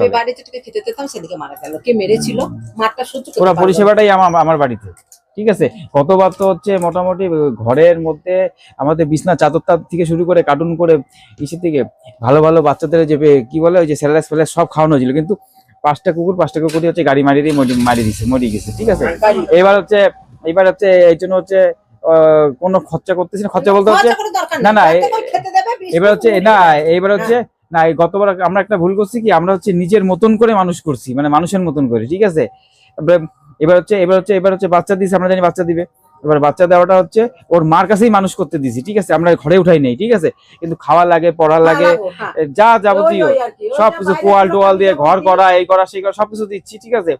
হবে। বাড়িতে থেকে খেতে দিতাম, সেদিকে মারা গেল। কে মেরেছিল? মারটা সহ্য করতে পুরো পারলাম না। পরিষেবাটাই আমার বাড়িতে, ঠিক আছে। গতবার তো হচ্ছে মোটামুটি ঘরের মধ্যে আমাদের বিছনা চাদর থেকে শুরু করে কার্টুন করে ইসের থেকে ভালো ভালো বাচ্চাদের যে কি বলে ওই যে স্যালাড ফ্যালাড সব খাওয়ানো হয়েছিল, কিন্তু পাঁচটা কুকুরই হচ্ছে গাড়ি মারি দিয়ে মারি দিছে, মরে গেছে, ঠিক আছে। এবার হচ্ছে এই জন্য হচ্ছে কোনো খরচা করতেছি না, খরচা বলতে হচ্ছে খরচা করে দরকার নেই। না রাতে করে খেতে দেবে, বিস্কুট, এবার হচ্ছে মুড়ি না দেবে। এইবার হচ্ছে না এই গতবার আমরা একটা ভুল করছি কি, আমরা হচ্ছে নিজের মতন করে মানুষ করছি, মানে মানুষের মতন করে, ঠিক আছে। এবার হচ্ছে বাচ্চা দিছে, আমরা জানি বাচ্চা দিবে। এবার বাচ্চা দেওয়াটা হচ্ছে ওর মার কাছেই মানুষ করতে দিছি, ঠিক আছে। আমরা ঘরে উঠাই নেই, ঠিক আছে, কিন্তু খাওয়া লাগে, পড়া লাগে, হ্যাঁ। যা যাবতীয় ওই আর কি, ওই সবকিছু বাইরে পোয়াল কোনো টোয়াল দিয়ে কাজ ঘর নেই। করা, এই করা সেই করা সবকিছু দিচ্ছি, ঠিক আছে।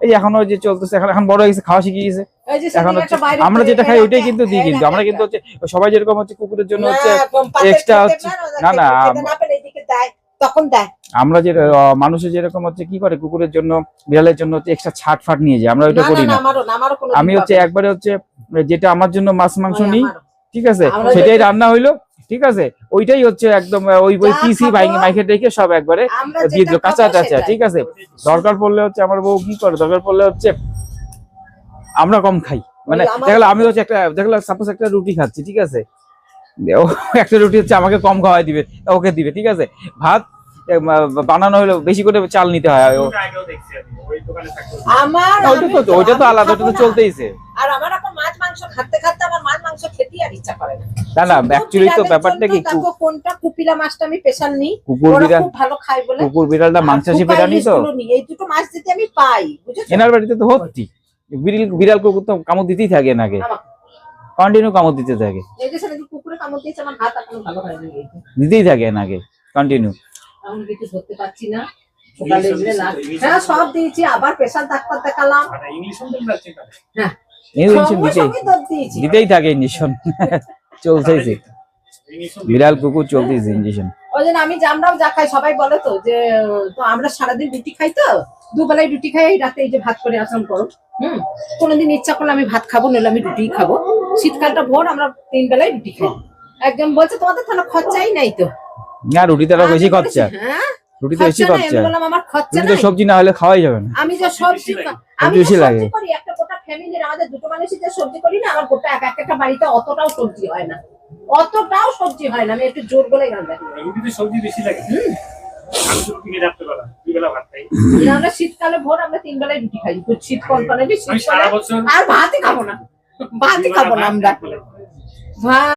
এই এখন ওই যে চলতেছে, এখন বড় হয়ে গেছে, খাওয়া শিখে গেছে। এই যে এখন সেদিকে হচ্ছে একটা বাইরে আমরা করে যেটা খাই এই ওইটাই রাখে, কিন্তু দিই, এই কিন্তু রাখে আমরা কিন্তু একটা। হচ্ছে সবাই যেরকম হচ্ছে কুকুরের জন্য হচ্ছে না, পাতে এক্সট্রা খেতে হচ্ছে না, না খেতে না পেলে এদিকে দেয়, তখন দেয়। আমরা যে মানুষের যেরকম হচ্ছে কি করে কুকুরের জন্য বিড়ালের জন্য হচ্ছে এক্সট্রা ছাট ফাট নিয়ে যায়, আমরা ওইটা করি না। আমারও কোনো আমি হচ্ছে একবারে হচ্ছে যেটা আমার জন্য মাছ মাংস নিই, ঠিক আছে, আমরা সেটাই যেটা- রান্না হইলো, ঠিক আছে। ওইটাই হচ্ছে একদম ওই যা পিসি খাবো, মাইকে রেখে সব একবারে আমরা দিয়ে যেটা দিল কাঁচা খাবো টাচা, সেটাই। ঠিক আছে। দরকার পড়লে হচ্ছে আমার বউ কি করে, দরকার পড়লে হচ্ছে আমরা কম খাই, মানে ওই আমার- দেখলো আমি হচ্ছে দেখলো সাপোজ একটা রুটি খাচ্ছি, ঠিক আছে, ও একটা রুটি হচ্ছে আমাকে কম খাওয়াই দিবে, ওকে দিবে, ঠিক আছে। ভাত বানানো হলো বেশি করে চাল নিতে হয়, আমার ওইটা তো আলাদা, ওটা খাবো তো না। চলতেইছে। আর আমার এখন মাছ মাংস খাতে খাতে আমার মাছ মাংস খেতে আর ইচ্ছা করে না। না না শুধু অ্যাকচুয়ালি তো বিড়ালের ব্যাপারটা জন্য কি দেখো কোনটা কুপিলা মাছটা আমি স্পেশাল নিই, কুকুর ওরা বিড়াল খুব ভালো খায় বলে। কুকুর বিড়ালটা আর মাংসাশী কুকা প্রাণী তো, ইলিশগুলো নিই, এই দুটো মাছ যদি আমি পাই, বুঝেছো? এনার বাড়িতে তো ভর্তি বিড়াল কুকুর তো কামড় দিতেই থাকে নাকি, আমার- কন্টিনিউ কামড় দিতে থাকে, এই যে সেদিন কুকুরে কামড় দিয়েছে, আমার হাত এখনো ভালো হয়নি। দিতেই থাকে নাকি কন্টিনিউ। এখন কিছু ধরতে পারছি না। সকালে এগুলো হ্যাঁ সব দিয়েছি, আবার স্পেশাল ডাক্তার দেখালাম। হ্যাঁ ইঞ্জেকশন সঙ্গে সঙ্গে দুধ দিয়েছি। দিতেই থাকে ইঞ্জেকশন চলতেইছে, বিড়াল কুকুর চলতেইছে ইঞ্জেকশন। ওই জন্য আমি আমরাও যা খাই সবাই বলে তো যে তো আমরা সারাদিন রুটি খাই, তো দুবেলায় রুটি খাই, রাতে এই যে ভাত করে আসাম করো। কোনোদিন ইচ্ছা করলে আমি ভাত খাবো, নইলে আমি রুটি খাবো। শীতকালটা ভোর আমরা 3 বেলায় রুটি খাই। একজন বলছে তোমাদের তো খরচাই নাই তো। না রুটিতে আরো বেশি আমি বলেছি, খরচা, হ্যাঁ রুটিতে বেশি খরচা নাই। খরচা, আমি বললাম আমার খরচা রুটিতে নাই। সবজি না হলে খাওয়াই যাবে না। আমি যে সবজি আমি বেশি যে লাগে। সবজি করি, একটা গোটা ফ্যামিলির আমাদের দুটো মানুষই যে সবজি করি না, আমার গোটা একটা বাড়িতে অতটাও সবজি হয় না, অতটাও সবজি হয় না। আমি একটু জোর বলে গেলাম, রুটিতে সবজি বেশি লাগে। আমি তো রুটি খেয়ে রাখতে পারলাম, 2 বেলা ভাত খাই। আমরা শীতকালে ভোর আমরা 3 বেলায় রুটি খাই, শীত কনকনে আমি সারা বছর আর ভাতই খাবো না, ভাতই খাবো না আমরা। ভাত